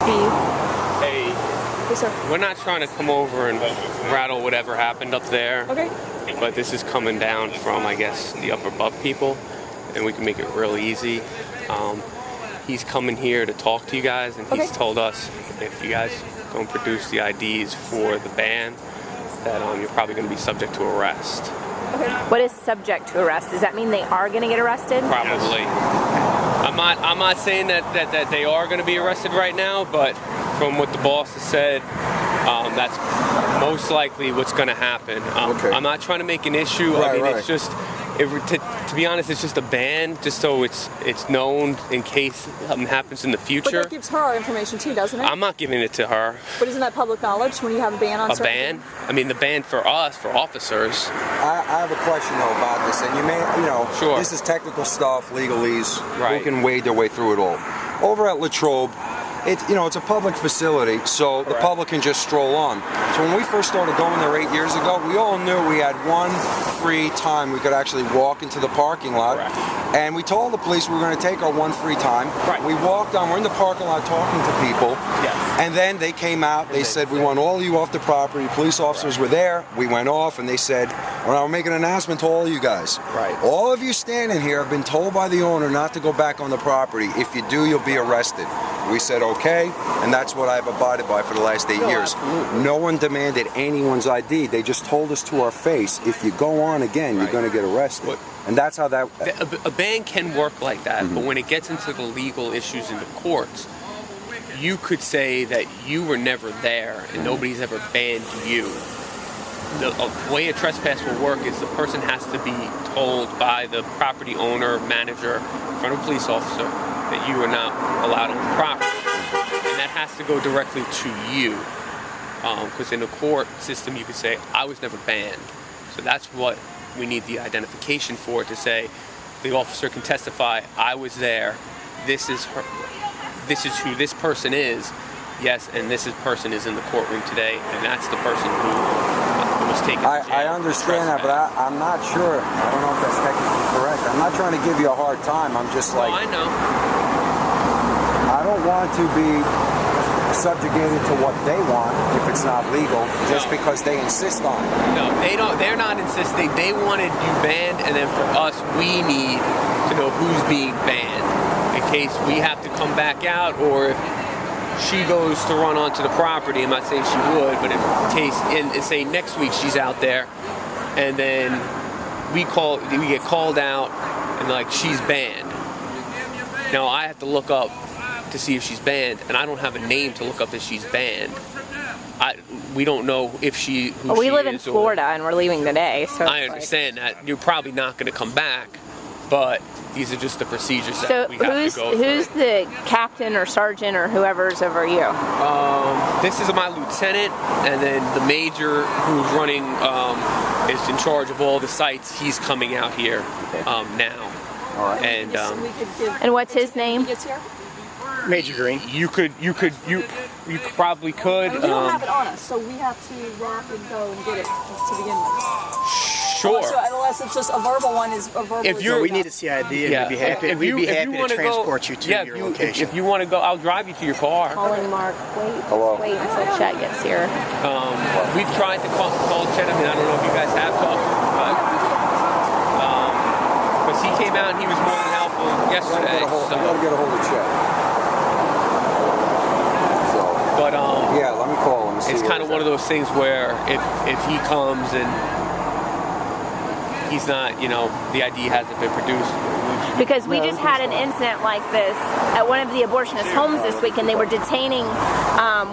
Hey, Yes, sir. we're not trying to come over and rattle whatever happened up there. Okay. But this is coming down from, I guess, the upper above people, and we can make it real easy. He's coming here to talk to you guys, and he's told us if you guys don't produce the IDs for the band, that you're probably going to be subject to arrest. What is subject to arrest? Does that mean they are going to get arrested? Probably. I'm not saying that they are going to be arrested right now, but from what the boss has said, that's most likely what's going to happen. I'm not trying to make an issue. I mean, it's just, to be honest, it's just a ban, just so it's known in case something happens in the future. But that gives her our information too, doesn't it? I'm not giving it to her. But isn't that public knowledge when you have a ban on certain ban? I mean, the ban for us, for officers. I have a question though about this, and you may, Sure. This is technical stuff, legalese. Right. Who can wade their way through it all? Over at Latrobe, it's a public facility, so the public can just stroll on. So when we first started going there 8 years ago, we all knew we had one free time we could actually walk into the parking lot. And we told the police we were going to take our one free time. We walked on, we're in the parking lot talking to people. And then they came out, they said, we want all of you off the property. Police officers were there, we went off, and they said, well, I'll make an announcement to all of you guys. All of you standing here have been told by the owner not to go back on the property. If you do, you'll be arrested. We said, okay, and that's what I've abided by for the last 8 years. No one demanded anyone's ID. They just told us to our face, if you go on again, you're going to get arrested. And that's how that... A ban can work like that, but when it gets into the legal issues in the courts, you could say that you were never there and nobody's ever banned you. The way a trespass will work is the person has to be told by the property owner, manager, in front of a police officer that you are not allowed on the property. And that has to go directly to you. Because in the court system you could say, I was never banned. So that's what we need the identification for, to say the officer can testify, I was there, this is who this person is, yes, and this person is in the courtroom today, and that's the person who was taken to jail. I understand that, but I'm not sure. I don't know if that's technically correct. I'm not trying to give you a hard time. I'm just like... I know. I don't want to be subjugated to what they want if it's not legal, just because they insist on it. No, they don't. They're not insisting. They wanted you banned, and then for us, we need to know who's being banned in case we have to come back out, or if she goes to run onto the property. I'm not saying she would, but in say next week she's out there, and then we get called out, and like she's banned. Now I have to look up to see if she's banned, and I don't have a name to look up that she's banned. We don't know if she. Well, we live in Florida, and we're leaving today. So I understand that you're probably not going to come back, but these are just the procedures that we have to go through. Who's the captain or sergeant or whoever's over you? This is my lieutenant, and then the major who's running is in charge of all the sites. He's coming out here now. All right. And what's his name? Major Green. You probably could. We don't have it on us, so we have to rock and go and get it to begin with. Sure. Unless it's just a verbal one is a verbal. So we need a CID, and we'd be happy to transport you to your location. If you want to go, I'll drive you to your car. Calling Mark. Wait until Chet gets here. We've tried to call Chet. I mean, I don't know if you guys have talked, because he came out and he was more than helpful yesterday. I gotta get a hold of Chet. But yeah, let me call him. It's kind of one of those things where if he comes and he's not, the ID hasn't been produced. Because we just had an incident like this at one of the abortionist homes this week, and they were detaining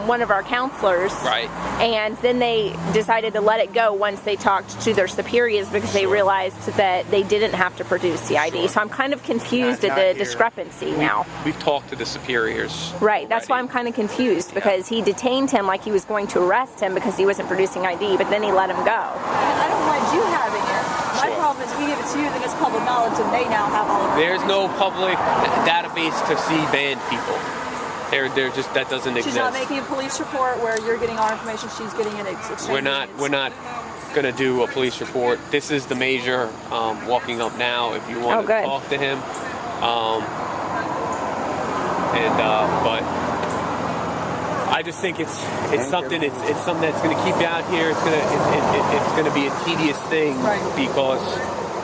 one of our counselors. Right. And then they decided to let it go once they talked to their superiors, because they realized that they didn't have to produce the ID. So I'm kind of confused at the discrepancy now. We've talked to the superiors. Right. That's why I'm kind of confused, because he detained him like he was going to arrest him because he wasn't producing ID, but then he let him go. I don't mind you having it. My problem is we give it to you, then it's public knowledge, and they now have all of it. There's no public database to see banned people. They're just, that doesn't exist. She's not making a police report where you're getting our information, she's getting it. We're not going to do a police report. This is the major walking up now if you want to talk to him. But I just think it's something that's going to keep you out here. It's going to be a tedious thing because,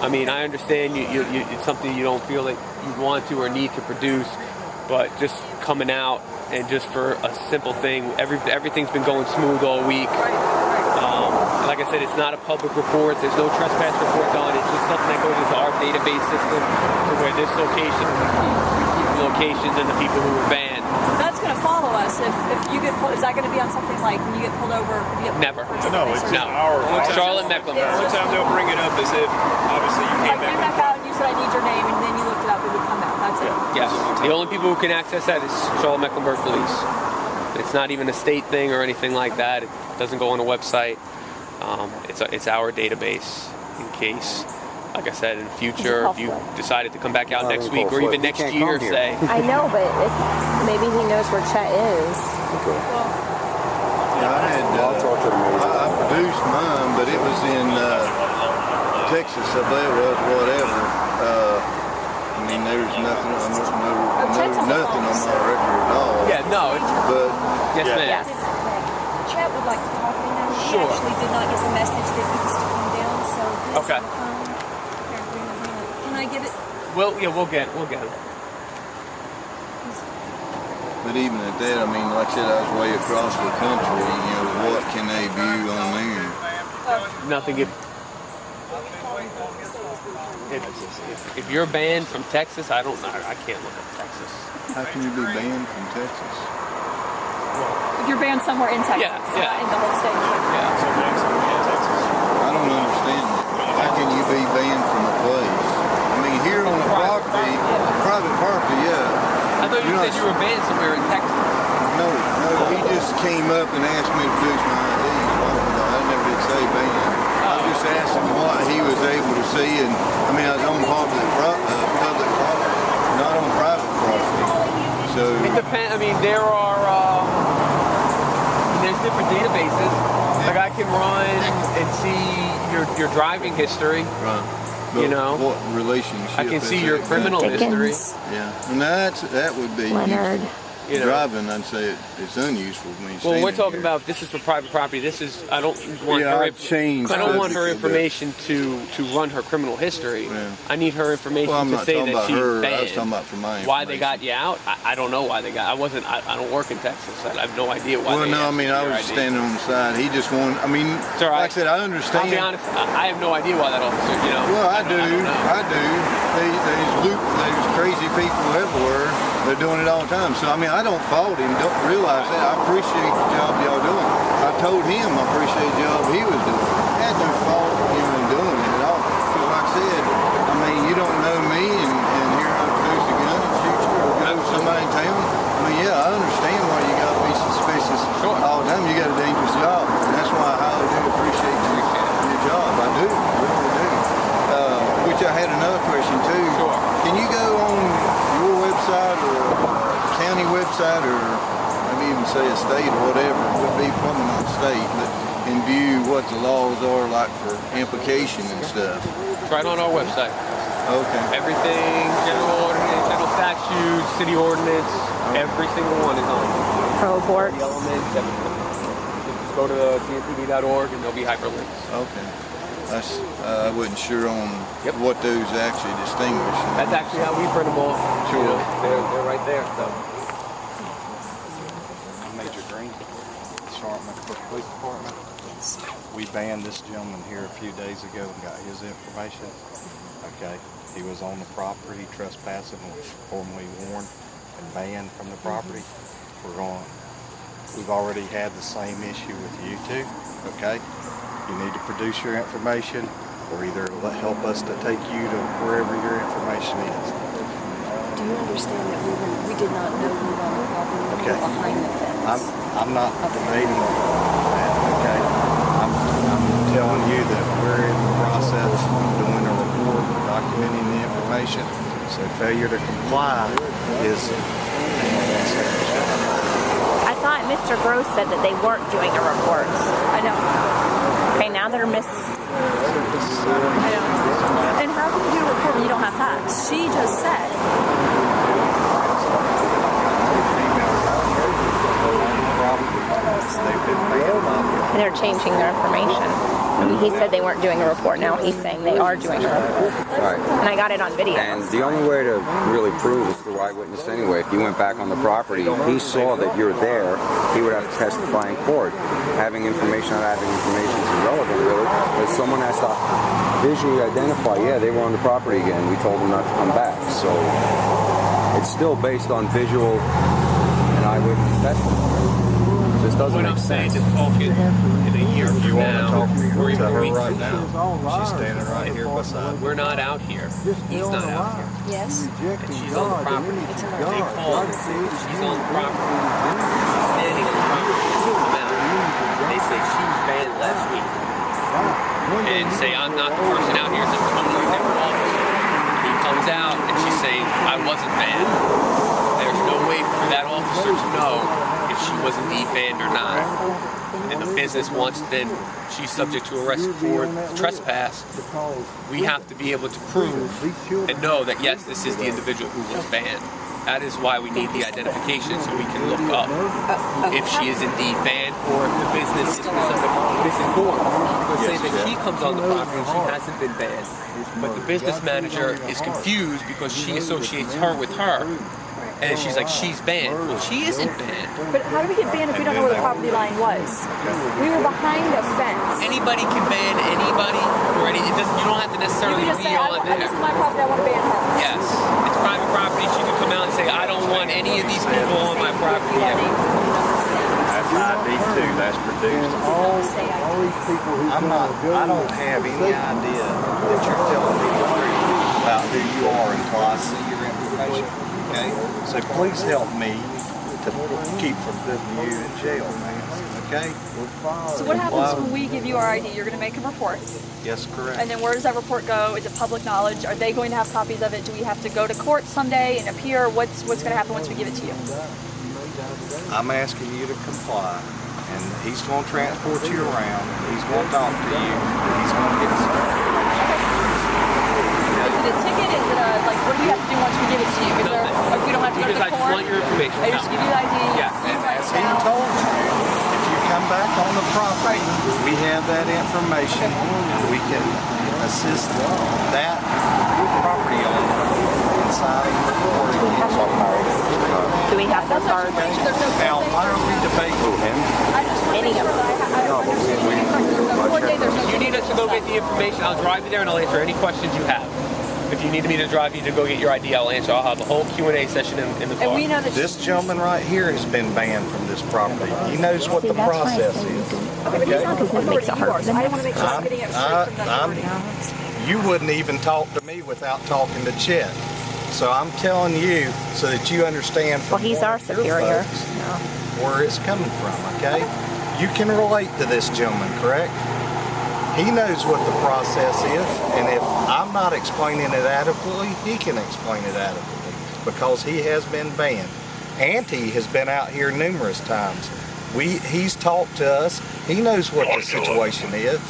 I mean, I understand it's something you don't feel like you want to or need to produce, but just coming out and just for a simple thing, everything's been going smooth all week. Like I said, it's not a public report. There's no trespass report done. It's just something that goes into our database system to where this location, we keep the locations and the people who were banned. That's going to follow us if you get pulled. Is that going to be on something like when you get pulled over? Never. No, it's our Charlotte Mecklenburg. The only time they'll bring it up is if obviously you came back. You back out and you said I need your name, and then you looked it up and would come out. That's it. Yes. The only people who can access that is Charlotte Mecklenburg Police. It's not even a state thing or anything like that. It doesn't go on a website. It's our database in case, like I said, in the future, if you decided to come back out next week or even next year, say. I know, but maybe he knows where Chet is. Okay. I'll talk to him. I produced mine, but it was in Texas, I believe it was, whatever. I mean, there's nothing, nothing on my record at all. Yeah, no. But yes, ma'am. Yes. Chet would like to talk to him. He actually did not get the message that he was to come down, so he's okay. on the phone. Can I get it? Well, yeah, we'll get it. But even at that, I mean, like I said, I was way across the country. You know, what can they view on there? Nothing. If you're banned from Texas, I don't know. I can't look at Texas. How can you be banned from Texas? If you're banned somewhere in Texas, not in the whole state. I don't understand that. How can you be banned from a place? I mean, here on the property, private property, yeah. I thought you said you were banned somewhere in Texas. No, he just came up and asked me to produce my ID. I never did say banned. I just asked him what he was able to see, and I mean, I was on public property, not on private property. So it depends. I mean, there's different databases. Like I can run and see your driving history. Right. You know, what relationship? I can see your criminal history. Yeah, and that would be Leonard. You know, driving, I'd say it's unuseful for me. Well, we're talking about this is for private property. This is I don't want her information to run her criminal history. Yeah. I need her information to say that she's banned. I was talking about for my information. Why they got you out? I don't know why they got. I don't work in Texas. I have no idea why. Well, no, I mean I was standing on the side. He just wanted. I mean, like I said, I understand. I'll be honest. I have no idea why that officer. You know. Well, I do. There's crazy people everywhere. They're doing it all the time. So I mean, I don't fault him. Don't realize that. I appreciate the job y'all doing. I told him I appreciate the job he was doing. I had no fault in doing it at all. Because like I said, I mean, you don't know me, and here I produce a gun and shoot you or go to somebody in town. I mean, yeah, I understand why you got to be suspicious all the time. You got a dangerous job, and that's why I highly do appreciate your job. I do, really do. Which I had another question too. Sure. Can you go on your website or county website or maybe even say a state or whatever, it would be probably not state, but and view what the laws are like for implication and stuff? It's right on our website. Okay. Everything, general ordinance, general statutes, city ordinance, every single one is on. Pro-aborts. The elements, just go to tntd.org and there'll be hyperlinks. Okay. I wasn't sure on what those actually distinguish. That's actually how we print them all. Sure. You know, they're right there. So. I'm Major Green, Charlotte Mecklenburg Police Department. We banned this gentleman here a few days ago and got his information. Okay, he was on the property trespassing, was formally warned and banned from the property. We've already had the same issue with you two. Okay. You need to produce your information or either help us to take you to wherever your information is. Do you understand that we did not know we were on the property, we were behind the fence? I'm not debating that, okay? I'm telling you that we're in the process of doing a report documenting the information. So failure to comply is... I thought Mr. Gross said that they weren't doing a report. I know. Okay, now they're I know. And how can you do a report when you don't have facts? She just said. Problem months they've been banned by the And they're changing their information. I mean, he said they weren't doing a report. Now he's saying they are doing a report. Right. And I got it on video. And the only way to really prove is through eyewitness anyway. If you went back on the property, he saw that you're there, he would have to testify in court. Having information or not having information is irrelevant, really. But someone has to visually identify, yeah, they were on the property again. We told them not to come back. So it's still based on visual and eyewitness testimony. This doesn't make sense. To talk it in a year from You want to now, talk or to even a her week right from now? She's standing right here beside me. We're not out here. He's not out here. Yes. And she's on the property. They called and say she's on the property. She's standing on the property. She'll come out. They say she was banned last week. And say, I'm not the person out here. It's a totally different officer. He comes out and she's saying, I wasn't banned. There's no way for that officer to know if she was indeed banned or not. And the business wants then she's subject to arrest for trespass. We have to be able to prove and know that yes, this is the individual who was banned. That is why we need the identification so we can look up if she is indeed banned or if the business is misinformed. Because say that she comes on the property and she hasn't been banned, but the business manager is confused because she associates her with her. And she's like, she's banned. Well, she isn't banned. But how do we get banned if we don't know where the property line was? We were behind a fence. Anybody can ban anybody or any. It doesn't. You don't have to necessarily You can just be say, on there. this is my property, I want to ban her. Yes, it's private property. She can come out and say, I don't want any of these people on my property. That's ID too. That's produced. I don't have any idea that you're telling me the truth about who you are until I see your information. Okay? So please help me to keep from putting you in jail, man. Okay? So what happens when we give you our ID? You're going to make a report. Yes, correct. And then where does that report go? Is it public knowledge? Are they going to have copies of it? Do we have to go to court someday and appear? What's going to happen once we give it to you? I'm asking you to comply, and he's going to transport you around. He's going to talk to you. He's going to get some information. Is it a ticket? Is it a, like, what do you have to do once we give it to you? Is there, like, we don't have to go to the I just court? want your information. I just give you the ID. Yeah. And as he told you, if you come back on the property, we have that information. We can assist that property owner inside the recording. Do we have those cards? Now, why are we debating him? I just want to make sure that I understand there's no court date, there's no If you need us to go get the information, I'll drive you there and I'll answer any questions you have. If you need me to drive you to go get your ID, I'll answer. I'll have a whole Q&A session in the car. And we know that This gentleman right here has been banned from this property. He knows what the process is. Okay, because that makes it hard. So I want to make sure I'm getting it straight from the You wouldn't even talk to me without talking to Chet. So I'm telling you so that you understand from Well, he's our your superior. folks where it's coming from, okay? You can relate to this gentleman, correct? He knows what the process is, and if I'm not explaining it adequately, he can explain it adequately because he has been banned. Auntie has been out here numerous times. He's talked to us. He knows what the situation is.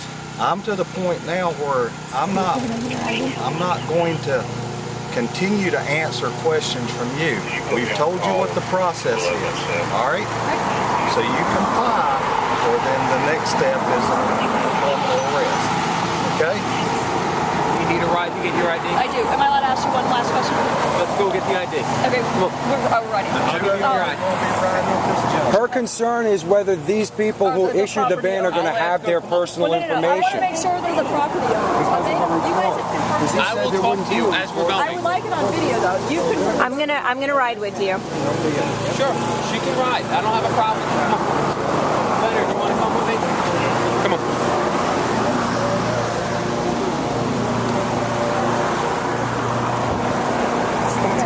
I'm to the point now where I'm not going to continue to answer questions from you. We've told you what the process is, all right? So you comply, or then the next step is a formal arrest, okay? You need a ride to get your ID? I do. Am I allowed to ask you one last question? Let's go get the ID. Okay, we're ready. I'll give you your ID. Her concern is whether these people who issued the ban are going to have their personal I want to information. make sure they're the property owners. You guys have confirmed. I will talk to you as we're I going. would like it on video though. You can. I'm gonna ride with you. Sure, she can ride. I don't have a problem. Come on. Leonard, you want to come with me? Come on.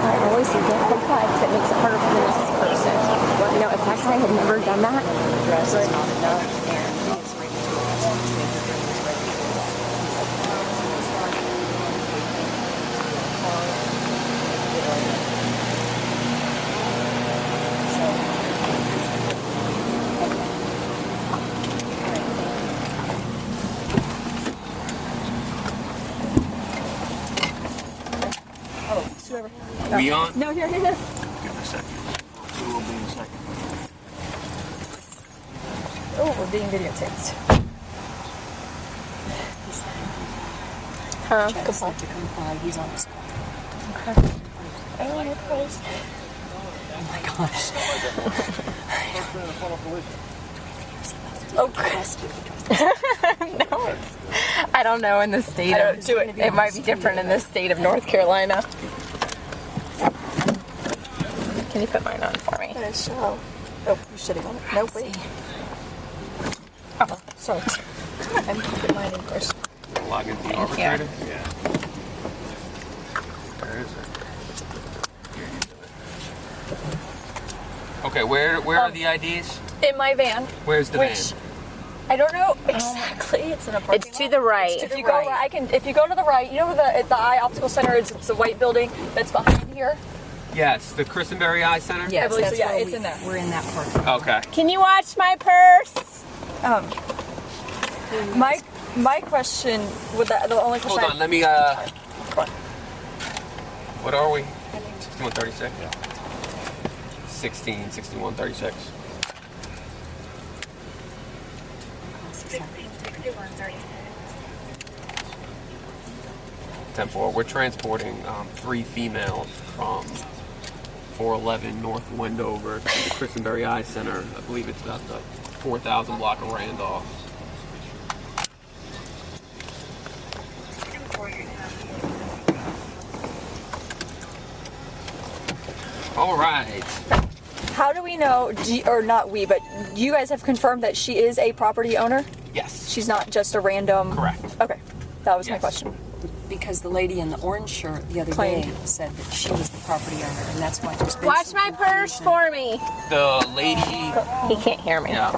I always say don't comply because it makes it harder for the next person. You know, if that guy had never done that, dress is not enough. We on? No, here. Give me a second. We'll be in a second. We're being videotaped. Huh? Chad said to come by. He's on his phone. Okay. Oh my gosh. Okay. No, I don't know in the state of it might be different in the state of North Carolina. Can you put mine on for me? That is so. Oh, you're shitting on it. Nope, wait. Oh, sorry. I need to put mine in first. Log into the Thank arbitrator. you. Yeah. Where is it? Okay, where are the IDs? In my van. Where's the Which van? I don't know exactly. It's in a parking It's to the right. If you go, if you go to the right, you know the Eye Optical Center is. It's a white building that's behind here. Yes, the Christenberry Eye Center. I believe so. Yeah, where it's in there. We're in that park. Okay. Can you watch my purse? My question with the only question. Hold on, let me. What are we? 6136. Yeah. 6136. 10-4. We're transporting 3 females from 411 North Wendover to the Christenberry Eye Center. I believe it's about the 4,000 block of Randolph. All right. How do we know, or not we, but you guys have confirmed that she is a property owner? Yes. She's not just a random... Correct. Okay. That was my question. Because the lady in the orange shirt the other Claimed. day said that she was the property owner, and that's why there's been Watch some my purse for me. The lady... He can't hear me. Yeah.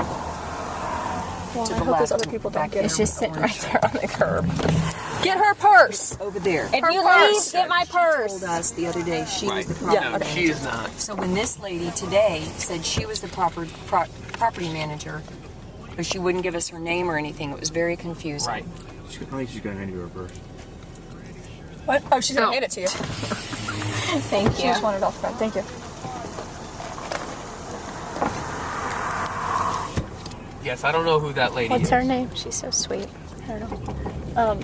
Well, To I the hope those left, other people don't back get It's her. just sitting right there on the curb. Get her purse! over there. If you purse. leave, get my She purse. told us the other day she Right. was the property Yeah, No, she is not. So when this lady today said she was the property manager, but she wouldn't give us her name or anything, it was very confusing. Right. I think she's going to hand you her purse. What? Oh, she's gonna hand it to you. Thank She you. just wanted it off the front. Thank you. Yes, I don't know who that lady What's is. her name? She's so sweet. I don't know.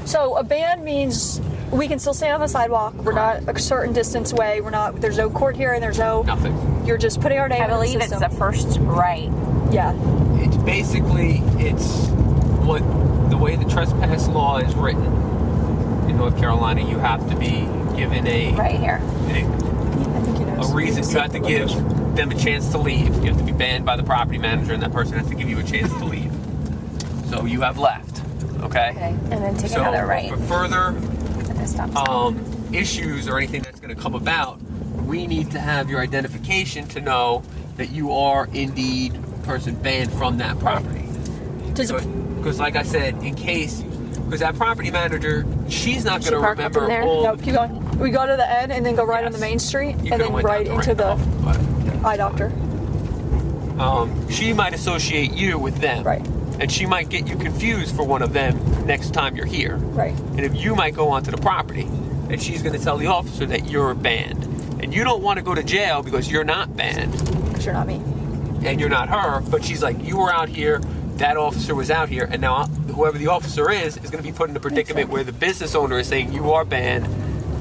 So a ban means we can still stand on the sidewalk. We're not a certain distance away. We're not. There's no court here, and there's no. Nothing. You're just putting our name. I in the believe it's system. the first right. Yeah. It's basically, it's what the way the trespass law is written in North Carolina, you have to be given Right here. a reason. You have to give them a chance to leave. You have to be banned by the property manager, and that person has to give you a chance to leave. So you have left, okay? And then take So another right. for further At the stop sign. issues or anything that's going to come about, we need to have your identification to know that you are indeed a person banned from that property. Because like I said, in case, because that property manager, she's not going to park up in remember there? all. No, keep going. We go to the end and then go right on the main street You and could've then went down right to into the Randolph, but, eye doctor. she might associate you with them. Right. And she might get you confused for one of them next time you're here. Right. And if you might go onto the property, and she's going to tell the officer that you're banned. And you don't want to go to jail because you're not banned. Because you're not me. And you're not her, but she's like, you were out here, that officer was out here, and now whoever the officer is going to be put in a predicament where the business owner is saying you are banned,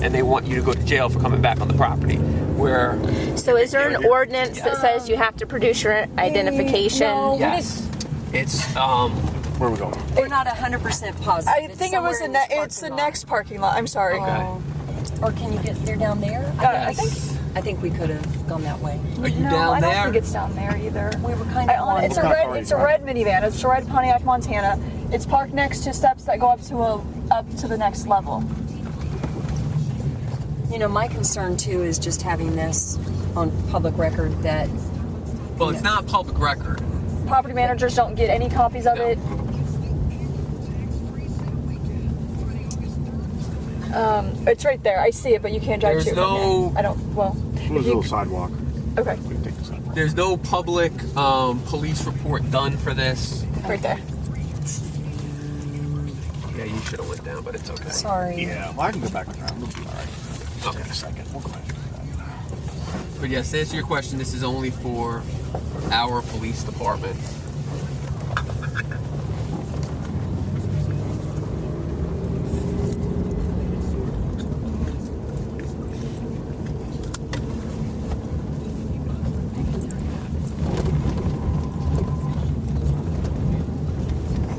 and they want you to go to jail for coming back on the property. Where So is there an ordinance that says you have to produce your identification? No, yes, it's Where are we going? We're not 100% positive. I think it was it's the next parking lot. I'm sorry. Okay. Or can you get there down there? I think. I think we could have gone that way. Are you No, down I don't there? think it's down there either. We were kind of on. It's a red minivan. It's a red Pontiac Montana. It's parked next to steps that go up to the next level. You know, my concern too is just having this on public record that. Well, it's not public record. Property managers don't get any copies of it. It's right there. I see it, but you can't drive There's to it no- from here. I don't. Well, There's a if little you, sidewalk. okay, We can take the sidewalk. There's no public police report done for this. right there. Yeah, you should have went down, but it's okay. Sorry. Yeah, well, I can go back around. We'll be all right. Okay. In a second. We'll go back. But yes, to answer your question, this is only for our police department.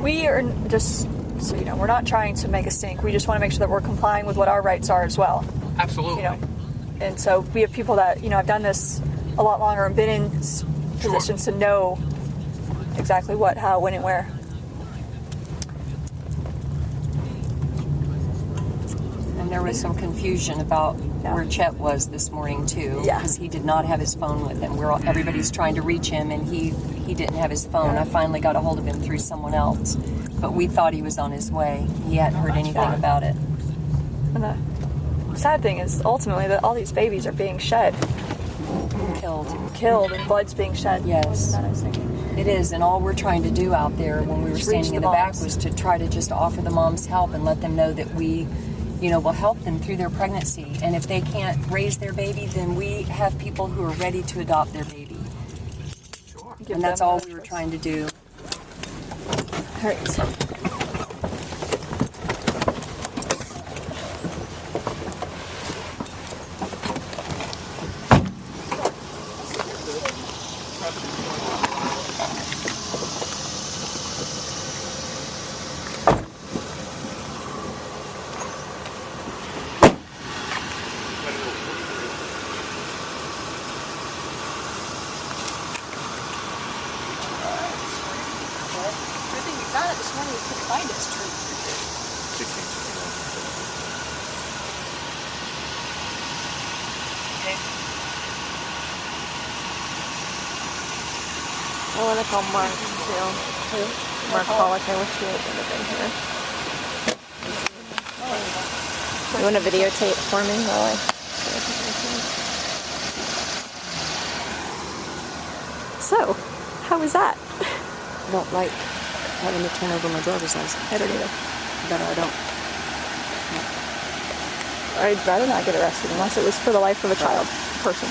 we are just, so you know, we're not trying to make a stink. We just want to make sure that we're complying with what our rights are as well. Absolutely. You know, and so we have people that, you know, have done this a lot longer and been in positions to know exactly what, how, when, and where. And there was some confusion about where Chet was this morning too, because he did not have his phone with him. Everybody's trying to reach him, and he didn't have his phone. I finally got a hold of him through someone else, but we thought he was on his way. He hadn't heard anything about it. And the sad thing is, ultimately, that all these babies are being shed, killed, and blood's being shed. Yes, it is. And all we're trying to do out there, when we were standing in the back, was to try to just offer the moms help and let them know that we, you know, will help them through their pregnancy. And if they can't raise their baby, then we have people who are ready to adopt their baby. Sure. And that's all we were trying to do. All right. I want to call Mark too. Mark Pollock, I wish he would have been here. You want to videotape for me while I... So, how was that? I don't like having to turn over my driver's license. I don't either. But I don't. I'd rather not get arrested unless it was for the life of a child, person.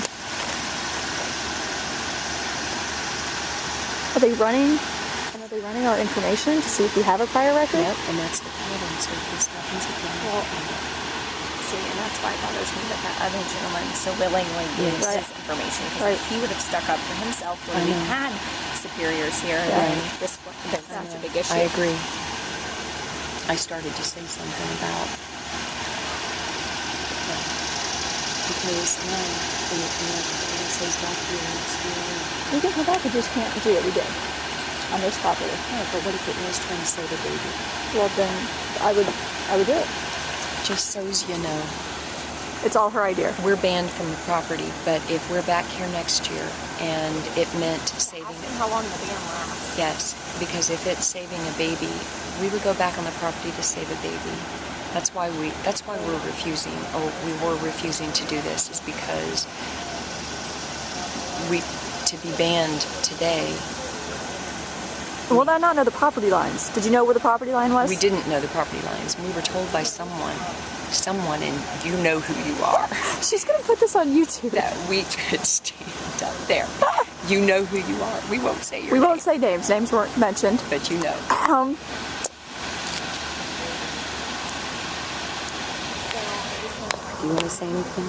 Are they running? And are they running our information to see if we have a prior record? Yep, and that's the problem. So if this happens again. Well, see, and that's why it bothers me that other gentleman so willingly used his information. Because if he would have stuck up for himself when we had superiors here, then this wouldn't have been such a big issue. I agree. I started to say something about because now it says back here next year. We can go back and just can't do what we did on this property. No, but what if it was trying to save a baby? Well, then I would do it. Just so as you know. It's all her idea. We're banned from the property, but if we're back here next year and it meant saving... How long the ban lasts? Yes, because if it's saving a baby, we would go back on the property to save a baby. That's why we're refusing, or we were refusing to do this, is because to be banned today. Well, did I not know the property lines? Did you know where the property line was? We didn't know the property lines. We were told by someone, and you know who you are. She's going to put this on YouTube. That we could stand up there. You know who you are. We won't say your We name. won't say names. Names weren't mentioned. But you know. Do you want to say anything?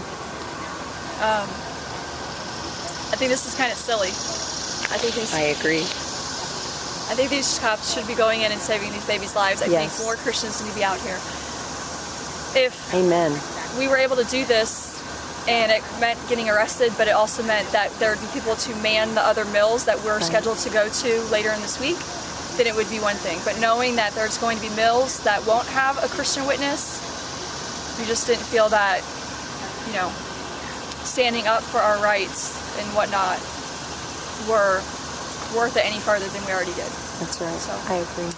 I think this is kind of silly. I agree. I think these cops should be going in and saving these babies' lives. I think more Christians need to be out here. If we were able to do this, and it meant getting arrested, but it also meant that there would be people to man the other mills that we're scheduled to go to later in this week, then it would be one thing. But knowing that there's going to be mills that won't have a Christian witness, we just didn't feel that, you know, standing up for our rights and whatnot were worth it any further than we already did. That's right. So I agree.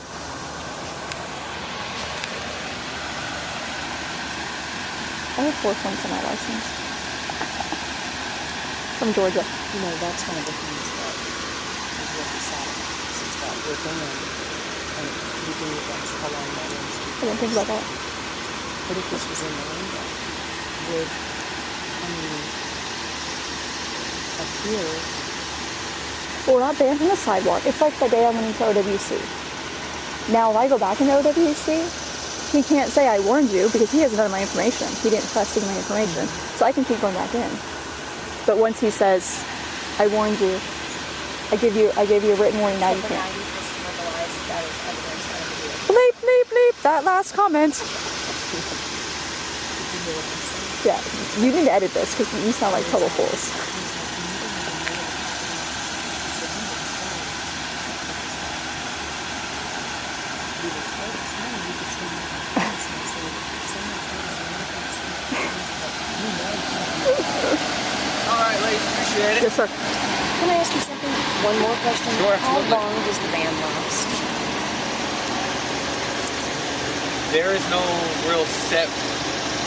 I have 4 points on my license. From Georgia. You know, that's one of the things that is really sad, is that we're banned, and we do against how long that is. I didn't think about that. What if this was in the window? Up here... Well, we're not banned from the sidewalk. It's like the day I went into OWC. Now, if I go back into OWC, he can't say I warned you because he has none of my information. He didn't trust my information. So I can keep going back in. But once he says, I warned you, I gave you a written warning, now you can't. That is evidence bleep that last comment. Yeah, you need to edit this because you sound like total fools. Alright, ladies, appreciate it. Yes, sir. Can I ask you something? One more question. Sure, How absolutely. long does the ban last? There is no real set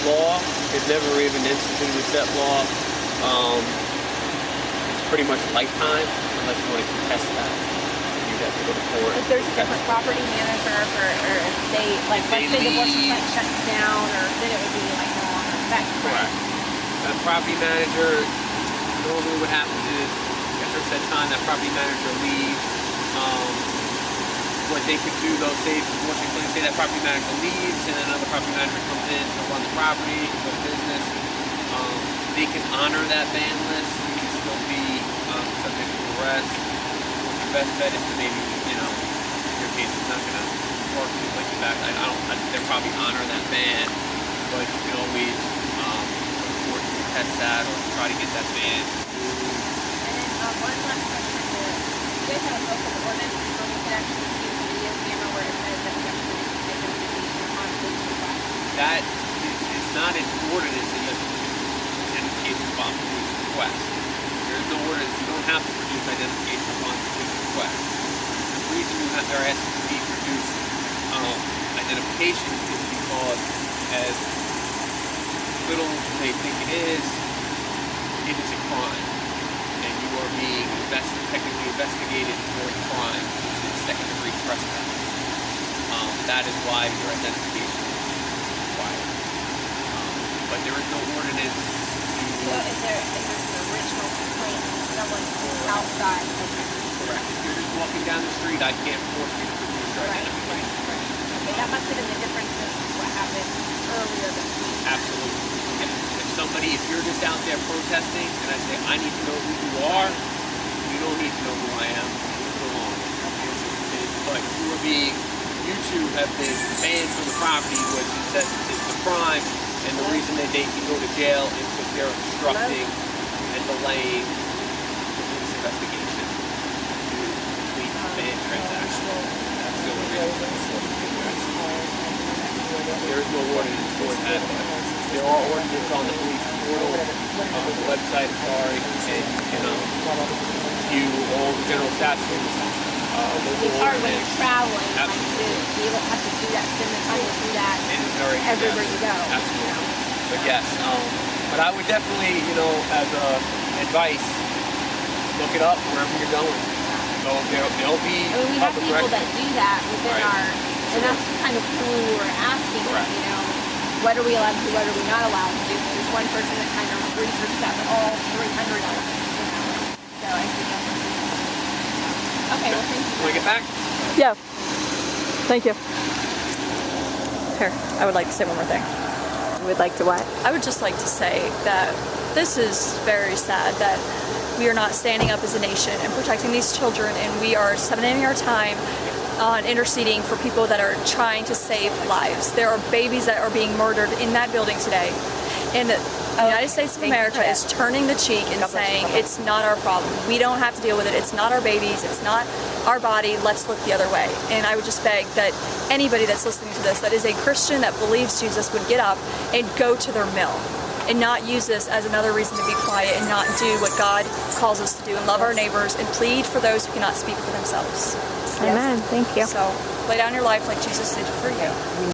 law. There's never even instituted a set law. It's pretty much lifetime, unless you want to contest that. You'd have to go to court. If there's a different property manager or if they, like, let's say the Washington plant shuts down, or then it would be like no longer effect. Correct. That property manager, normally what happens is, after a set time, that property manager leaves. What they could do, though, say that property manager leaves and another property manager comes in to run the property, the business, they can honor that ban list. You can still be subject to arrest. The best bet is to maybe, in your case, it's not going to work to put you back. They'll probably honor that ban, but you can always report to test that or try to get that ban. And then one last question. You guys have a local ordinance where we can actually see the video camera where it says that we have to produce identification upon police request. That is not an ordinance that you have to produce identification upon police request. There is no ordinance. You don't have to produce identification upon police request. The reason you have to ask to be produced identification is because as little as they think it is a crime. And you are being technically investigated for a crime, which is second-degree trespass. That is why your identification is required. But there is no ordinance to... So if there's an original complaint from someone outside, correct. If you're just walking down the street, I can't force you to produce your identification. Okay, that must have been the difference in what happened earlier this week. Absolutely. If you're just out there protesting, and I say, I need to know who you are, you don't need to know who I am. Move along. But you two have been banned from the property, which is that it's a crime, and the reason that they can go to jail is because they're obstructing and delaying the police investigation to complete the ban transaction. That's the only reason. There is no ordinance for that, but there are ordinances on the police portal, the website, and you can view all the general statutes. It's hard when you're traveling, you don't have to do that, spend the time to do that everywhere you go. Absolutely. But yes, but I would definitely, as advice, look it up wherever you're going. So there'll be. We have people that do that within our, and that's kind of cool. We're asking, what are we allowed to do, what are we not allowed to do? There's one person that kind of researched that for all 300 of us. So I think that's okay, well, thank you. Want to get back? Yeah. Thank you. Here, I would like to say one more thing. You would like to what? I would just like to say that this is very sad that we are not standing up as a nation and protecting these children, and we are spending our time on interceding for people that are trying to save lives. There are babies that are being murdered in that building today. And the United States of America is turning the cheek and saying, it's not our problem. We don't have to deal with it. It's not our babies. It's not our body. Let's look the other way. And I would just beg that anybody that's listening to this that is a Christian that believes Jesus would get up and go to their mill and not use this as another reason to be quiet and not do what God calls us to do and love our neighbors and plead for those who cannot speak for themselves. Amen. Thank you. So lay down your life like Jesus did for you.